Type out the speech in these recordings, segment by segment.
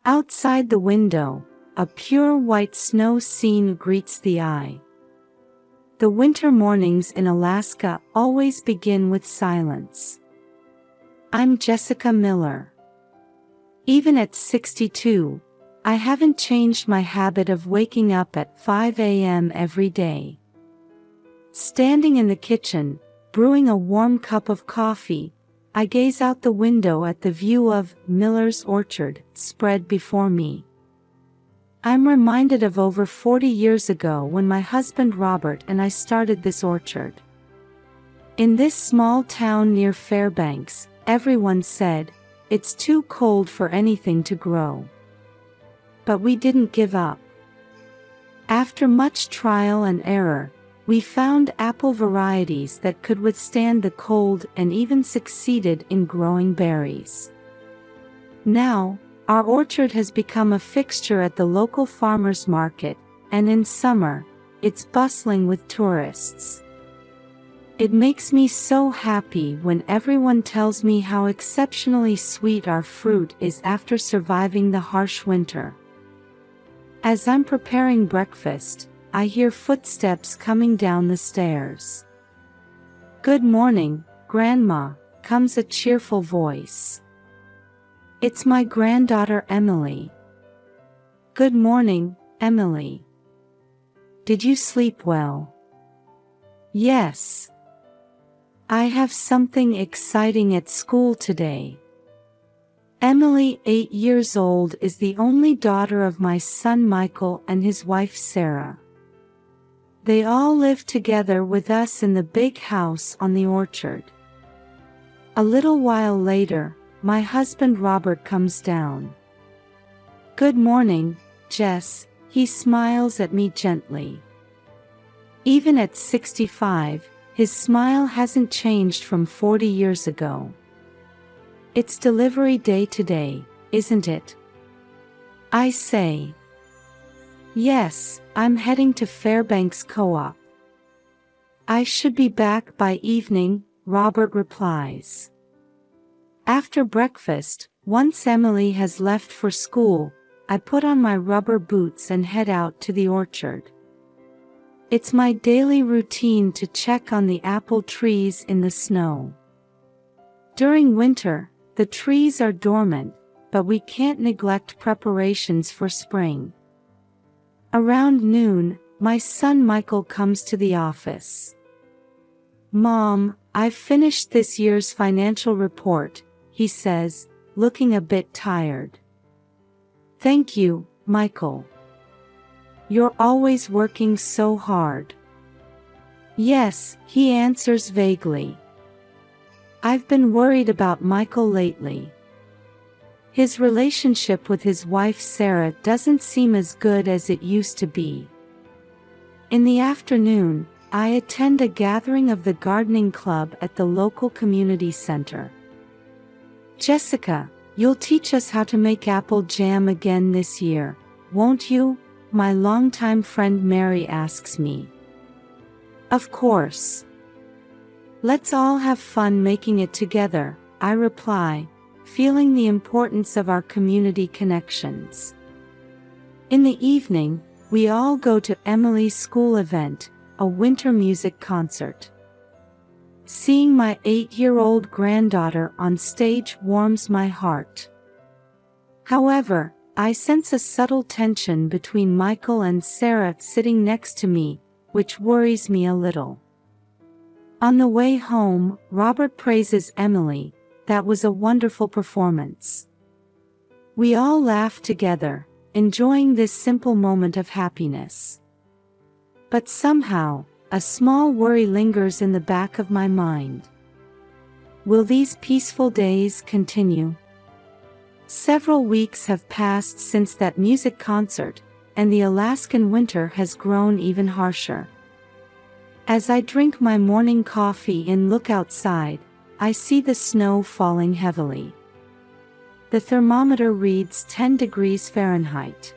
Outside the window, a pure white snow scene greets the eye. The winter mornings in Alaska always begin with silence. I'm Jessica Miller. Even at 62, I haven't changed my habit of waking up at 5 a.m. every day. Standing in the kitchen, brewing a warm cup of coffee, I gaze out the window at the view of Miller's orchard spread before me. I'm reminded of over 40 years ago when my husband Robert and I started this orchard. In this small town near Fairbanks, everyone said, "It's too cold for anything to grow." But we didn't give up. After much trial and error, we found apple varieties that could withstand the cold and even succeeded in growing berries. Now, our orchard has become a fixture at the local farmers market, and in summer, it's bustling with tourists. It makes me so happy when everyone tells me how exceptionally sweet our fruit is after surviving the harsh winter. As I'm preparing breakfast, I hear footsteps coming down the stairs. "Good morning, Grandma," comes a cheerful voice. It's my granddaughter Emily. "Good morning, Emily. Did you sleep well?" "Yes. I have something exciting at school today." Emily, 8 years old, is the only daughter of my son Michael and his wife Sarah. They all live together with us in the big house on the orchard. A little while later, my husband Robert comes down. "Good morning, Jess," he smiles at me gently. Even at 65, his smile hasn't changed from 40 years ago. It's delivery day today, isn't it? I say. "Yes, I'm heading to Fairbanks Co-op." "I should be back by evening," Robert replies. After breakfast, once Emily has left for school, I put on my rubber boots and head out to the orchard. It's my daily routine to check on the apple trees in the snow. During winter, the trees are dormant, but we can't neglect preparations for spring. Around noon, my son Michael comes to the office. "Mom, I've finished this year's financial report," he says, looking a bit tired. "Thank you, Michael. You're always working so hard." "Yes," he answers vaguely. I've been worried about Michael lately. His relationship with his wife Sarah doesn't seem as good as it used to be. In the afternoon, I attend a gathering of the gardening club at the local community center. "Jessica, you'll teach us how to make apple jam again this year, won't you?" my longtime friend Mary asks me. "Of course. Let's all have fun making it together," I reply, feeling the importance of our community connections. In the evening, we all go to Emily's school event, a winter music concert. Seeing my 8-year-old granddaughter on stage warms my heart. However, I sense a subtle tension between Michael and Sarah sitting next to me, which worries me a little. On the way home, Robert praises Emily. "That was a wonderful performance." We all laugh together, enjoying this simple moment of happiness. But somehow, a small worry lingers in the back of my mind. Will these peaceful days continue? Several weeks have passed since that music concert, and the Alaskan winter has grown even harsher. As I drink my morning coffee and look outside, I see the snow falling heavily. The thermometer reads 10 degrees Fahrenheit.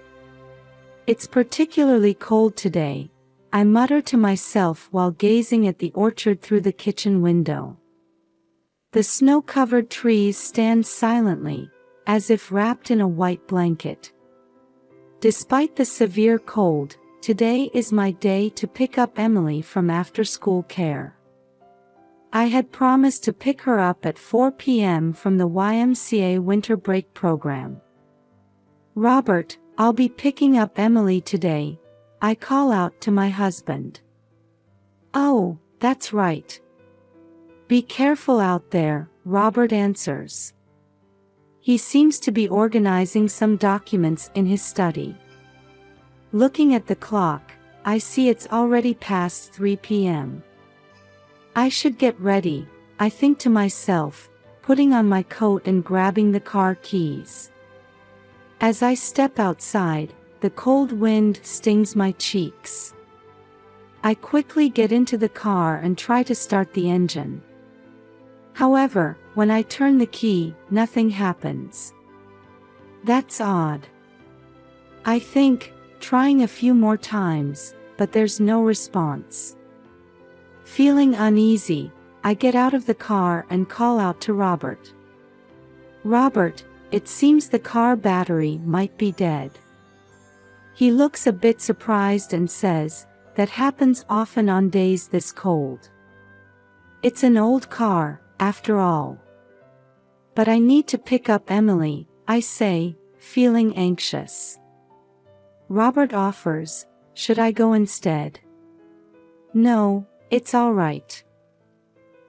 "It's particularly cold today," I mutter to myself while gazing at the orchard through the kitchen window. The snow-covered trees stand silently, as if wrapped in a white blanket. Despite the severe cold, today is my day to pick up Emily from after-school care. I had promised to pick her up at 4 p.m. from the YMCA winter break program. "Robert, I'll be picking up Emily today," I call out to my husband. "Oh, that's right. Be careful out there," Robert answers. He seems to be organizing some documents in his study. Looking at the clock, I see it's already past 3 p.m. I should get ready, I think to myself, putting on my coat and grabbing the car keys. As I step outside, the cold wind stings my cheeks. I quickly get into the car and try to start the engine. However, when I turn the key, nothing happens. That's odd. I think, trying a few more times, but there's no response. Feeling uneasy, I get out of the car and call out to Robert. "Robert, it seems the car battery might be dead." He looks a bit surprised and says, "That happens often on days this cold. It's an old car, after all." "But I need to pick up Emily," I say, feeling anxious. Robert offers, "Should I go instead?" "No, it's all right.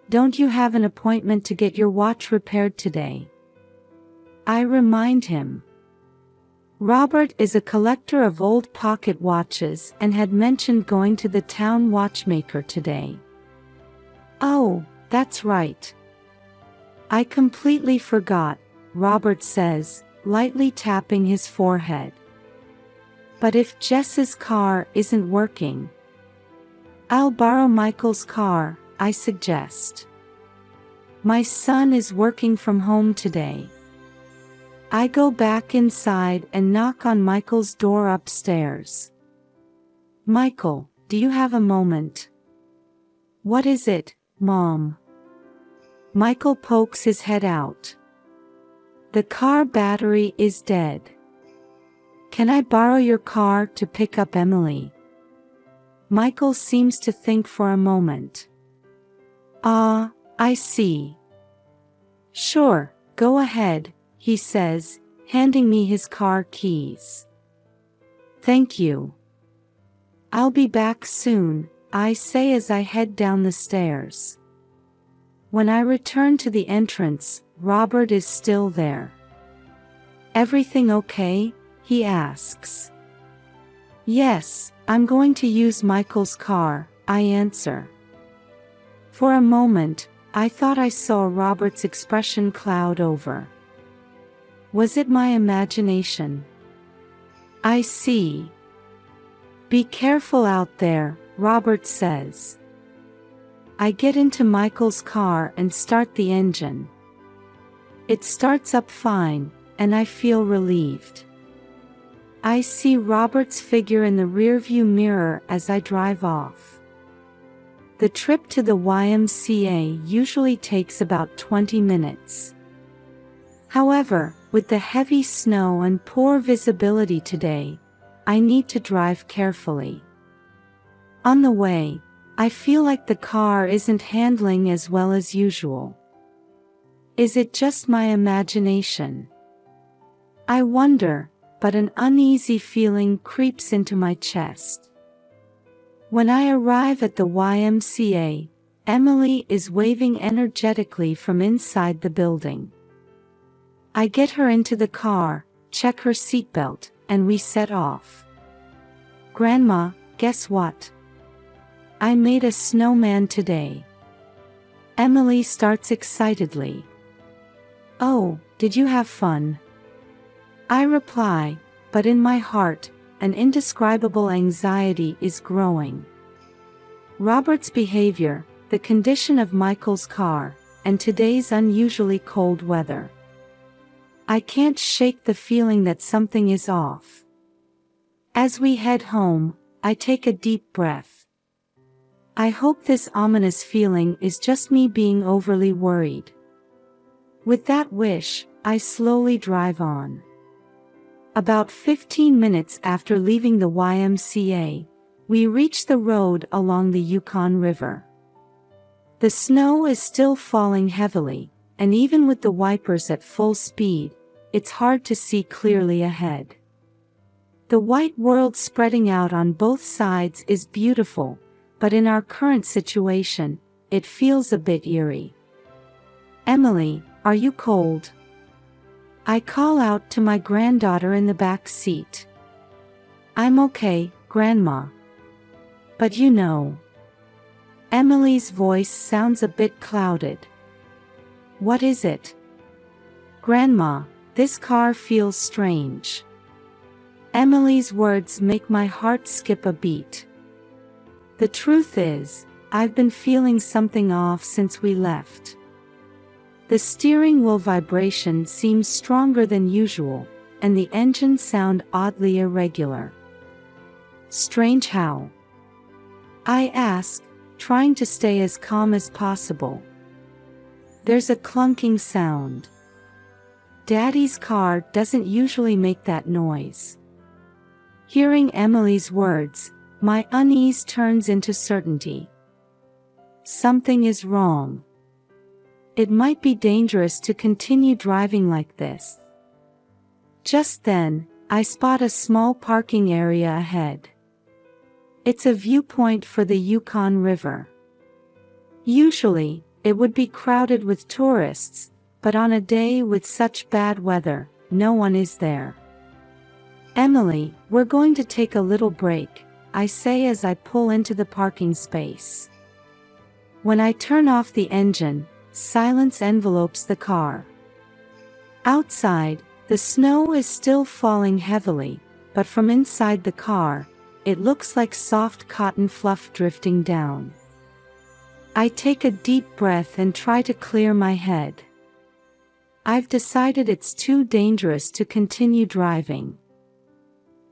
Don't you have an appointment to get your watch repaired today?" I remind him. Robert is a collector of old pocket watches and had mentioned going to the town watchmaker today. "Oh, that's right. I completely forgot," Robert says, lightly tapping his forehead. "But if Jess's car isn't working, I'll borrow Michael's car," I suggest. "My son is working from home today." I go back inside and knock on Michael's door upstairs. "Michael, do you have a moment?" "What is it, Mom?" Michael pokes his head out. "The car battery is dead. Can I borrow your car to pick up Emily?" Michael seems to think for a moment. "Ah, I see. Sure, go ahead," he says, handing me his car keys. "Thank you. I'll be back soon," I say as I head down the stairs. When I return to the entrance, Robert is still there. "Everything okay?" he asks. "Yes, I'm going to use Michael's car," I answer. For a moment, I thought I saw Robert's expression cloud over. Was it my imagination? "I see. Be careful out there," Robert says. I get into Michael's car and start the engine. It starts up fine, and I feel relieved. I see Robert's figure in the rearview mirror as I drive off. The trip to the YMCA usually takes about 20 minutes. However, with the heavy snow and poor visibility today, I need to drive carefully. On the way, I feel like the car isn't handling as well as usual. Is it just my imagination? I wonder, but an uneasy feeling creeps into my chest. When I arrive at the YMCA, Emily is waving energetically from inside the building. I get her into the car, check her seatbelt, and we set off. "Grandma, guess what? I made a snowman today." Emily starts excitedly. "Oh, did you have fun?" I reply, but in my heart, an indescribable anxiety is growing. Robert's behavior, the condition of Michael's car, and today's unusually cold weather. I can't shake the feeling that something is off. As we head home, I take a deep breath. I hope this ominous feeling is just me being overly worried. With that wish, I slowly drive on. About 15 minutes after leaving the YMCA, we reach the road along the Yukon River. The snow is still falling heavily, and even with the wipers at full speed, it's hard to see clearly ahead. The white world spreading out on both sides is beautiful, but in our current situation, it feels a bit eerie. "Emily, are you cold?" I call out to my granddaughter in the back seat. "I'm okay, Grandma. But you know." Emily's voice sounds a bit clouded. "What is it?" "Grandma, this car feels strange." Emily's words make my heart skip a beat. The truth is, I've been feeling something off since we left. The steering wheel vibration seems stronger than usual, and the engine sound oddly irregular. "Strange how?" I ask, trying to stay as calm as possible. "There's a clunking sound. Daddy's car doesn't usually make that noise." Hearing Emily's words, my unease turns into certainty. Something is wrong. It might be dangerous to continue driving like this. Just then, I spot a small parking area ahead. It's a viewpoint for the Yukon River. Usually, it would be crowded with tourists, but on a day with such bad weather, no one is there. "Emily, we're going to take a little break," I say as I pull into the parking space. When I turn off the engine, silence envelopes the car. Outside, the snow is still falling heavily, but from inside the car, it looks like soft cotton fluff drifting down. I take a deep breath and try to clear my head. I've decided it's too dangerous to continue driving.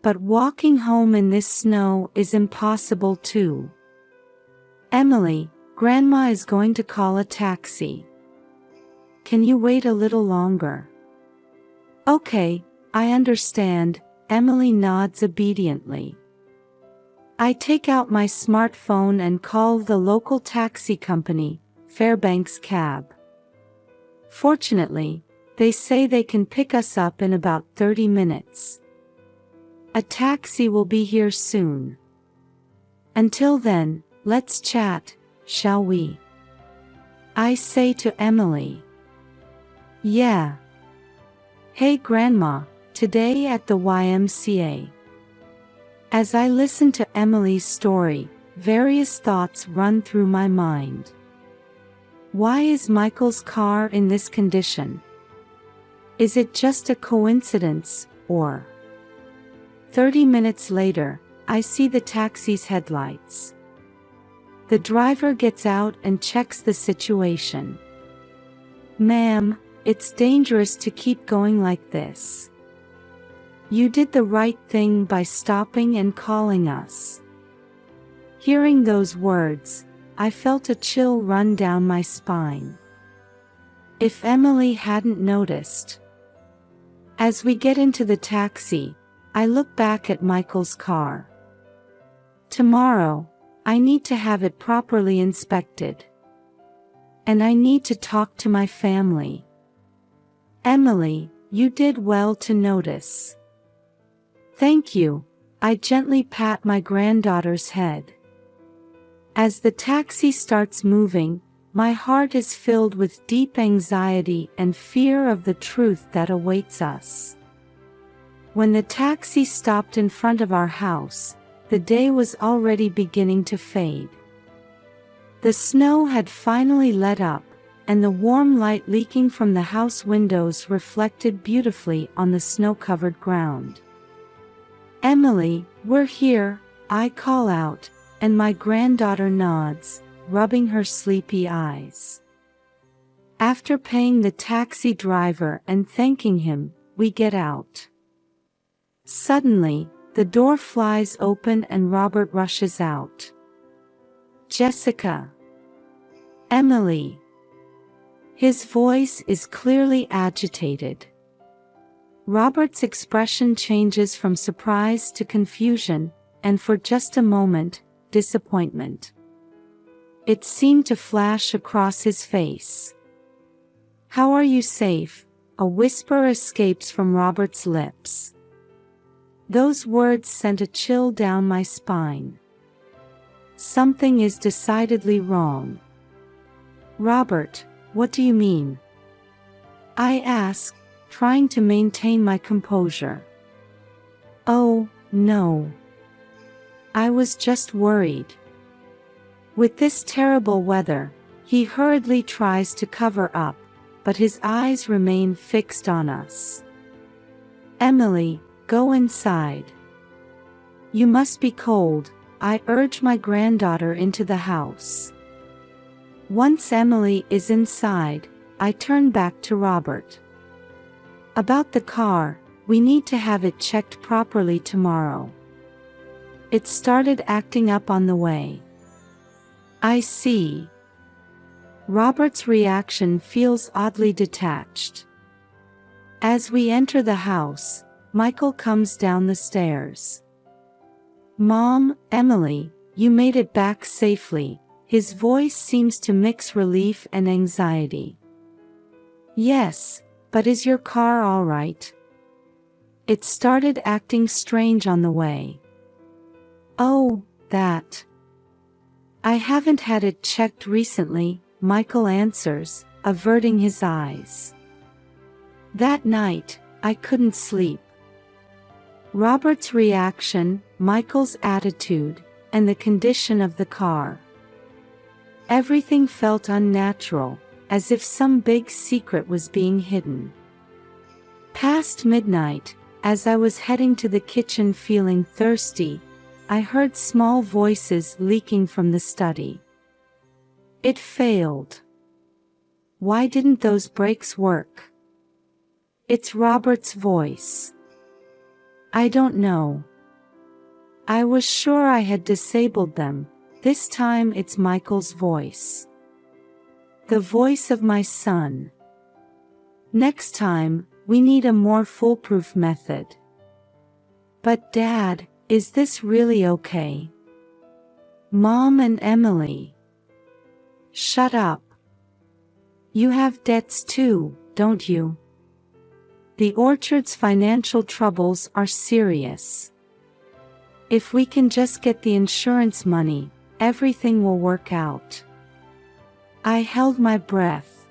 But walking home in this snow is impossible too. "Emily, Grandma is going to call a taxi. Can you wait a little longer?" "Okay, I understand," Emily nods obediently. I take out my smartphone and call the local taxi company, Fairbanks Cab. Fortunately, they say they can pick us up in about 30 minutes. A taxi will be here soon. Until then, let's chat, shall we? I say to Emily. "Yeah. Hey Grandma, today at the YMCA." As I listen to Emily's story, various thoughts run through my mind. Why is Michael's car in this condition? Is it just a coincidence, or? 30 minutes later, I see the taxi's headlights. The driver gets out and checks the situation. "Ma'am, it's dangerous to keep going like this. You did the right thing by stopping and calling us." Hearing those words, I felt a chill run down my spine. If Emily hadn't noticed. As we get into the taxi, I look back at Michael's car. Tomorrow, I need to have it properly inspected. And I need to talk to my family. "Emily, you did well to notice." "Thank you," I gently pat my granddaughter's head. As the taxi starts moving, my heart is filled with deep anxiety and fear of the truth that awaits us. When the taxi stopped in front of our house, the day was already beginning to fade. The snow had finally let up, and the warm light leaking from the house windows reflected beautifully on the snow-covered ground. "Emily, we're here," I call out, and my granddaughter nods, rubbing her sleepy eyes. After paying the taxi driver and thanking him, we get out. Suddenly, the door flies open and Robert rushes out. "Jessica." "Emily." His voice is clearly agitated. Robert's expression changes from surprise to confusion, and for just a moment, disappointment. It seemed to flash across his face. "How are you safe?" a whisper escapes from Robert's lips. Those words sent a chill down my spine. Something is decidedly wrong. "Robert, what do you mean?" I ask, trying to maintain my composure. "Oh, no. I was just worried." With this terrible weather, he hurriedly tries to cover up, but his eyes remain fixed on us. "Emily, go inside. You must be cold," I urge my granddaughter into the house. Once Emily is inside, I turn back to Robert. "About the car, we need to have it checked properly tomorrow. It started acting up on the way." "I see." Robert's reaction feels oddly detached. As we enter the house, Michael comes down the stairs. "Mom, Emily, you made it back safely." His voice seems to mix relief and anxiety. "Yes, but is your car all right? It started acting strange on the way." "Oh, that. I haven't had it checked recently," Michael answers, averting his eyes. "That night, I couldn't sleep." Robert's reaction, Michael's attitude, and the condition of the car. Everything felt unnatural, as if some big secret was being hidden. Past midnight, as I was heading to the kitchen feeling thirsty, I heard small voices leaking from the study. It failed. Why didn't those brakes work? It's Robert's voice. I don't know. I was sure I had disabled them. This time it's Michael's voice. The voice of my son. Next time, we need a more foolproof method. But Dad, is this really okay? Mom and Emily. Shut up. You have debts too, don't you? The orchard's financial troubles are serious. If we can just get the insurance money, everything will work out. I held my breath.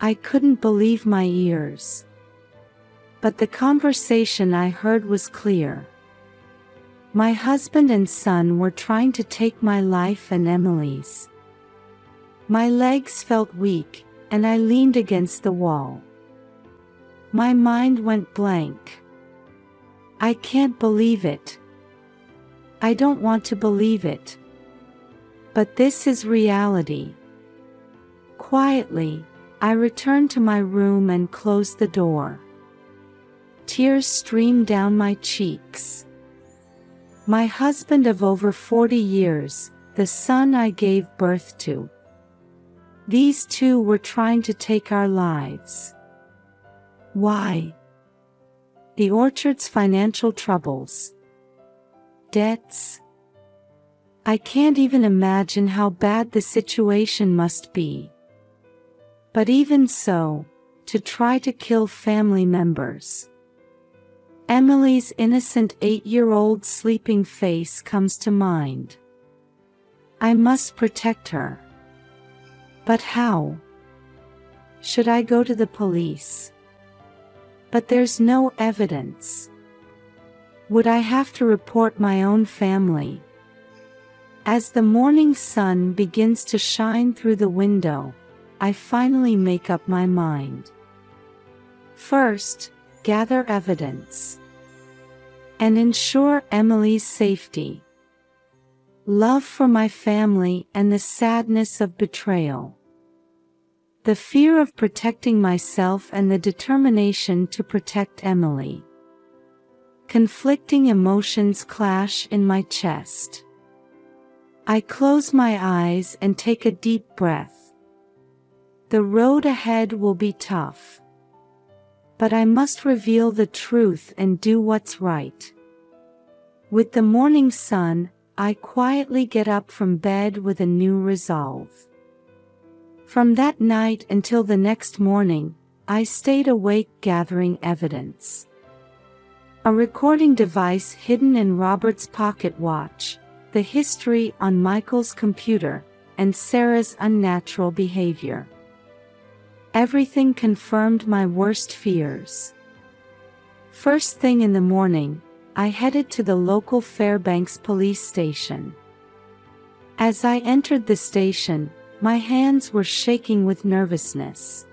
I couldn't believe my ears. But the conversation I heard was clear. My husband and son were trying to take my life and Emily's. My legs felt weak, and I leaned against the wall. My mind went blank. I can't believe it. I don't want to believe it. But this is reality. Quietly, I returned to my room and closed the door. Tears streamed down my cheeks. My husband of over 40 years, the son I gave birth to. These two were trying to take our lives. Why? The orchard's financial troubles. Debts. I can't even imagine how bad the situation must be. But even so, to try to kill family members. Emily's innocent 8-year-old sleeping face comes to mind. I must protect her. But how? Should I go to the police? But there's no evidence. Would I have to report my own family? As the morning sun begins to shine through the window, I finally make up my mind. First, gather evidence. And ensure Emily's safety. Love for my family and the sadness of betrayal. The fear of protecting myself and the determination to protect Emily. Conflicting emotions clash in my chest. I close my eyes and take a deep breath. The road ahead will be tough. But I must reveal the truth and do what's right. With the morning sun, I quietly get up from bed with a new resolve. From that night until the next morning, I stayed awake gathering evidence. A recording device hidden in Robert's pocket watch, the history on Michael's computer, and Sarah's unnatural behavior. Everything confirmed my worst fears. First thing in the morning, I headed to the local Fairbanks police station. As I entered the station, my hands were shaking with nervousness.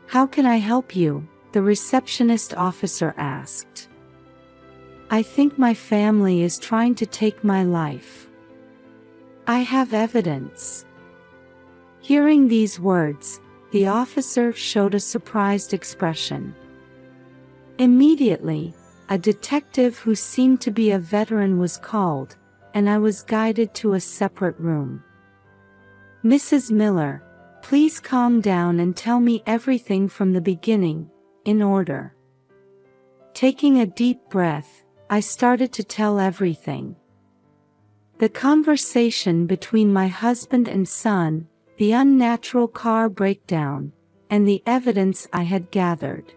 "How can I help you?" the receptionist officer asked. "I think my family is trying to take my life. I have evidence." Hearing these words, the officer showed a surprised expression. Immediately, a detective who seemed to be a veteran was called, and I was guided to a separate room. "Mrs. Miller, please calm down and tell me everything from the beginning, in order." Taking a deep breath, I started to tell everything. The conversation between my husband and son, the unnatural car breakdown, and the evidence I had gathered.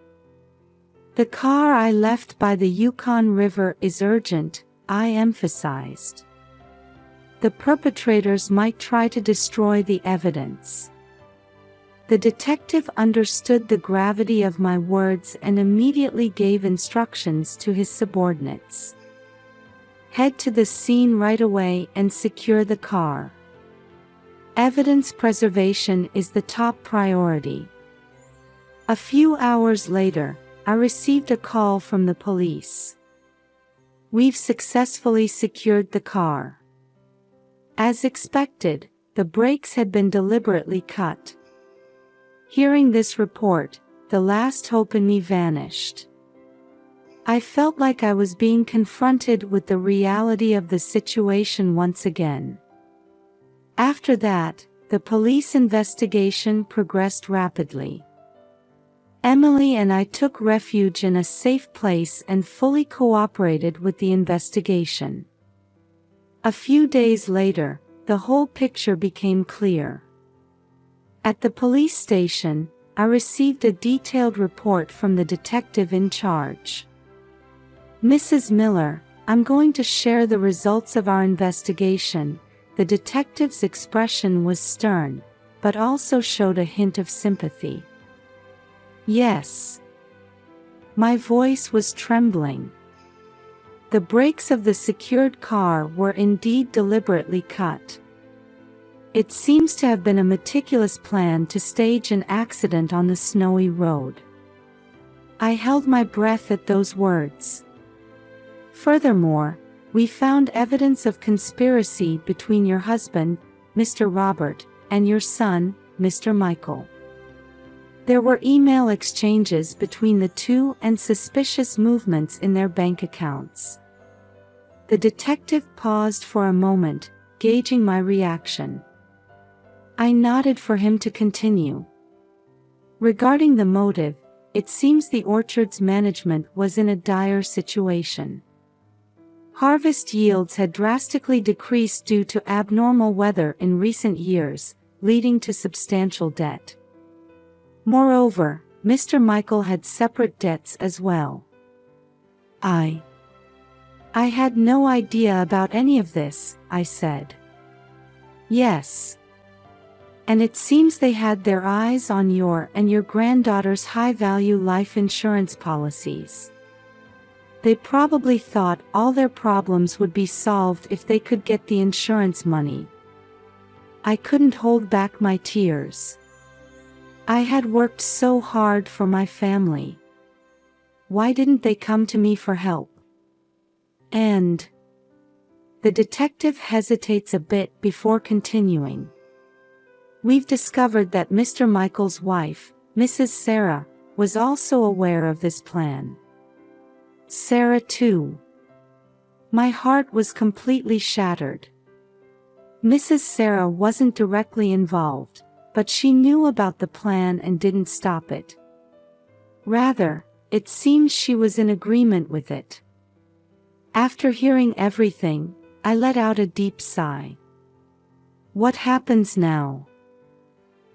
"The car I left by the Yukon River is urgent," I emphasized. "The perpetrators might try to destroy the evidence." The detective understood the gravity of my words and immediately gave instructions to his subordinates. "Head to the scene right away and secure the car. Evidence preservation is the top priority." A few hours later, I received a call from the police. "We've successfully secured the car." As expected, the brakes had been deliberately cut. Hearing this report, the last hope in me vanished. I felt like I was being confronted with the reality of the situation once again. After that, the police investigation progressed rapidly. Emily and I took refuge in a safe place and fully cooperated with the investigation. A few days later, the whole picture became clear. At the police station, I received a detailed report from the detective in charge. "Mrs. Miller, I'm going to share the results of our investigation." The detective's expression was stern, but also showed a hint of sympathy. "Yes." My voice was trembling. The brakes of the secured car were indeed deliberately cut. It seems to have been a meticulous plan to stage an accident on the snowy road. I held my breath at those words. Furthermore, we found evidence of conspiracy between your husband, Mr. Robert, and your son, Mr. Michael. There were email exchanges between the two and suspicious movements in their bank accounts. The detective paused for a moment, gauging my reaction. I nodded for him to continue. "Regarding the motive, it seems the orchard's management was in a dire situation. Harvest yields had drastically decreased due to abnormal weather in recent years, leading to substantial debt. Moreover, Mr. Michael had separate debts as well." I had no idea about any of this," I said. "Yes. And it seems they had their eyes on your and your granddaughter's high-value life insurance policies. They probably thought all their problems would be solved if they could get the insurance money." I couldn't hold back my tears. I had worked so hard for my family. Why didn't they come to me for help? And the detective hesitates a bit before continuing. "We've discovered that Mr. Michael's wife, Mrs. Sarah, was also aware of this plan." "Sarah too." My heart was completely shattered. Mrs. Sarah wasn't directly involved, but she knew about the plan and didn't stop it. Rather, it seemed she was in agreement with it. After hearing everything, I let out a deep sigh. What happens now?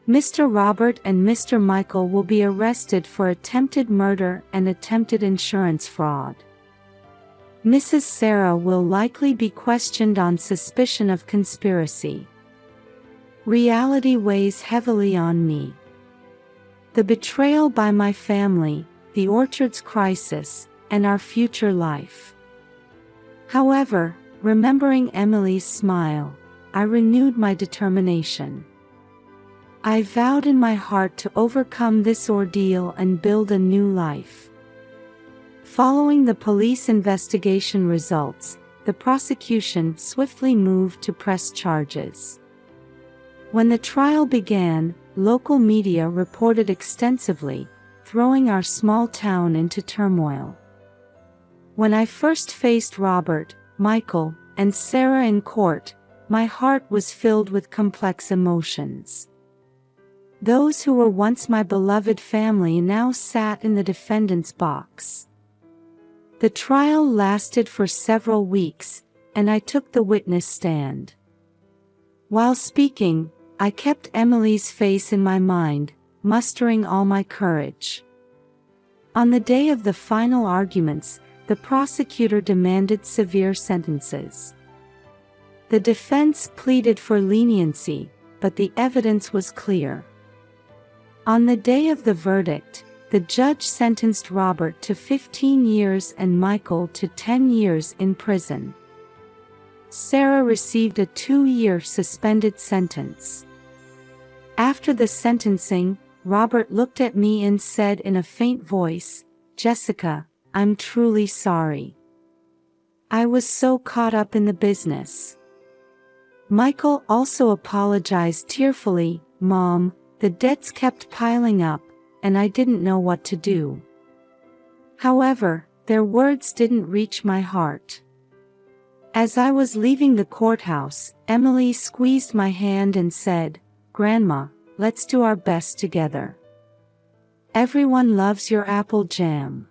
Mr. Robert and Mr. Michael will be arrested for attempted murder and attempted insurance fraud. Mrs. Sarah will likely be questioned on suspicion of conspiracy. Reality weighs heavily on me. The betrayal by my family, the orchard's crisis, and our future life. However, remembering Emily's smile, I renewed my determination. I vowed in my heart to overcome this ordeal and build a new life. Following the police investigation results, the prosecution swiftly moved to press charges. When the trial began, local media reported extensively, throwing our small town into turmoil. When I first faced Robert, Michael, and Sarah in court, my heart was filled with complex emotions. Those who were once my beloved family now sat in the defendant's box. The trial lasted for several weeks, and I took the witness stand. While speaking, I kept Emily's face in my mind, mustering all my courage. On the day of the final arguments, the prosecutor demanded severe sentences. The defense pleaded for leniency, but the evidence was clear. On the day of the verdict, the judge sentenced Robert to 15 years and Michael to 10 years in prison. Sarah received a 2-year suspended sentence. After the sentencing, Robert looked at me and said in a faint voice, "Jessica, I'm truly sorry. I was so caught up in the business." Michael also apologized tearfully, "Mom, the debts kept piling up, and I didn't know what to do." However, their words didn't reach my heart. As I was leaving the courthouse, Emily squeezed my hand and said, "Grandma, let's do our best together. Everyone loves your apple jam."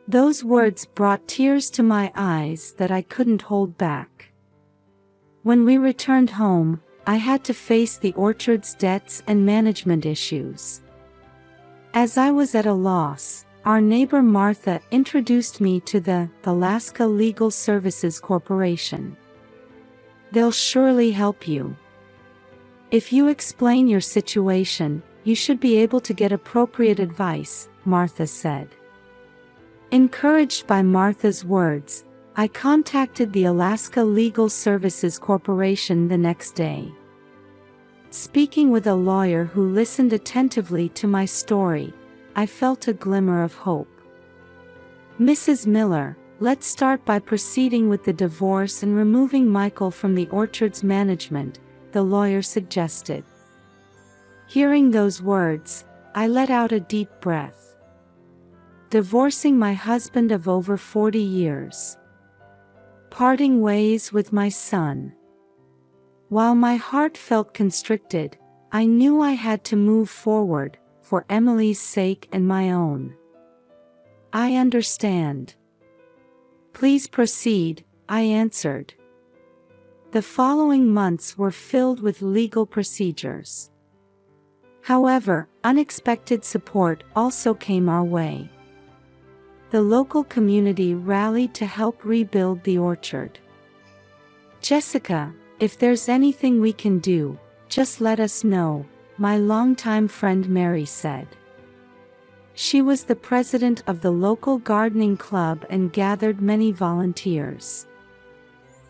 Those words brought tears to my eyes that I couldn't hold back. When we returned home, I had to face the orchard's debts and management issues. As I was at a loss, our neighbor Martha introduced me to the Alaska Legal Services Corporation. "They'll surely help you. If you explain your situation, you should be able to get appropriate advice," Martha said. Encouraged by Martha's words, I contacted the Alaska Legal Services Corporation the next day. Speaking with a lawyer who listened attentively to my story, I felt a glimmer of hope. "Mrs. Miller, let's start by proceeding with the divorce and removing Michael from the orchard's management," the lawyer suggested. Hearing those words, I let out a deep breath. Divorcing my husband of over 40 years. Parting ways with my son. While my heart felt constricted, I knew I had to move forward, for Emily's sake and my own. "I understand. Please proceed," I answered. The following months were filled with legal procedures. However, unexpected support also came our way. The local community rallied to help rebuild the orchard. "Jessica, if there's anything we can do, just let us know," my longtime friend Mary said. She was the president of the local gardening club and gathered many volunteers.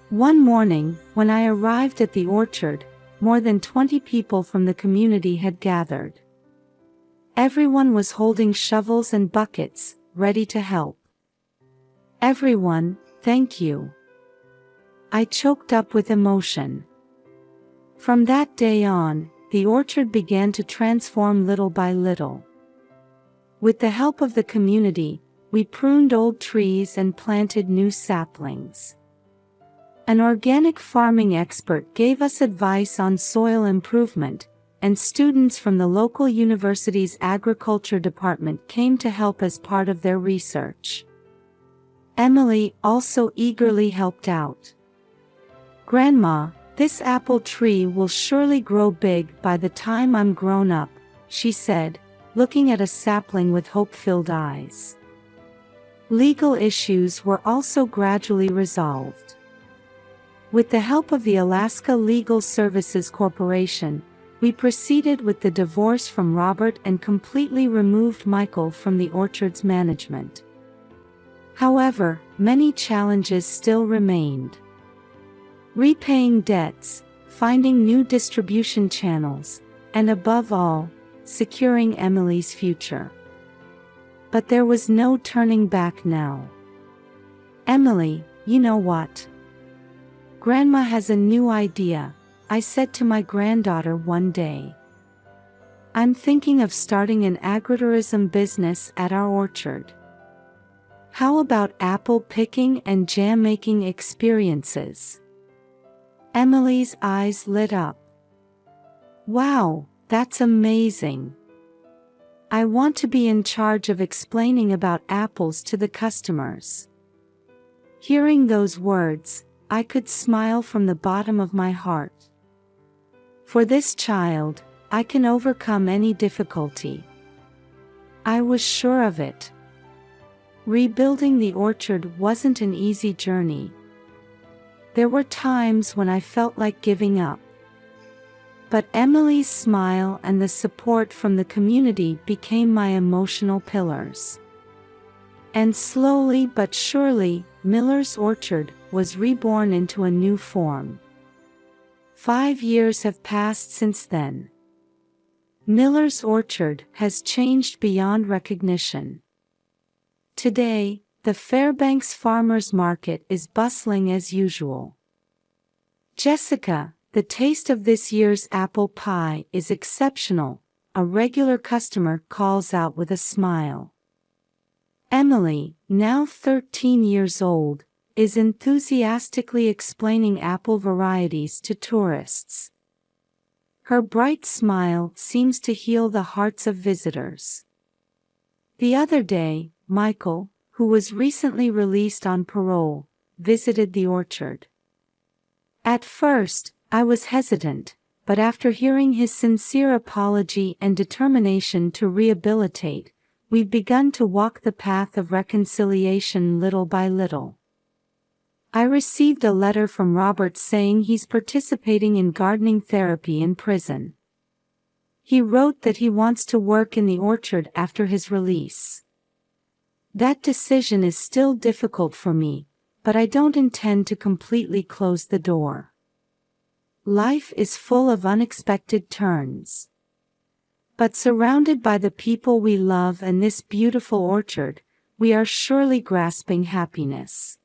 One morning, when I arrived at the orchard, more than 20 people from the community had gathered. Everyone was holding shovels and buckets, ready to help. "Everyone, thank you." I choked up with emotion. From that day on, the orchard began to transform little by little. With the help of the community, we pruned old trees and planted new saplings. An organic farming expert gave us advice on soil improvement, and students from the local university's agriculture department came to help as part of their research. Emily also eagerly helped out. "Grandma, this apple tree will surely grow big by the time I'm grown up," she said, looking at a sapling with hope-filled eyes. Legal issues were also gradually resolved. With the help of the Alaska Legal Services Corporation, we proceeded with the divorce from Robert and completely removed Michael from the orchard's management. However, many challenges still remained. Repaying debts, finding new distribution channels, and above all, securing Emily's future. But there was no turning back now. "Emily, you know what? Grandma has a new idea," I said to my granddaughter one day. "I'm thinking of starting an agritourism business at our orchard. How about apple picking and jam making experiences?" Emily's eyes lit up. "Wow, that's amazing. I want to be in charge of explaining about apples to the customers." Hearing those words, I could smile from the bottom of my heart. For this child, I can overcome any difficulty. I was sure of it. Rebuilding the orchard wasn't an easy journey. There were times when I felt like giving up. But Emily's smile and the support from the community became my emotional pillars. And slowly but surely, Miller's Orchard was reborn into a new form. 5 years have passed since then. Miller's Orchard has changed beyond recognition. Today, the Fairbanks Farmers Market is bustling as usual. "Jessica, the taste of this year's apple pie is exceptional," a regular customer calls out with a smile. Emily, now 13 years old, is enthusiastically explaining apple varieties to tourists. Her bright smile seems to heal the hearts of visitors. The other day, Michael, who was recently released on parole, visited the orchard. At first, I was hesitant, but after hearing his sincere apology and determination to rehabilitate, we've begun to walk the path of reconciliation little by little. I received a letter from Robert saying he's participating in gardening therapy in prison. He wrote that he wants to work in the orchard after his release. That decision is still difficult for me, but I don't intend to completely close the door. Life is full of unexpected turns. But surrounded by the people we love and this beautiful orchard, we are surely grasping happiness.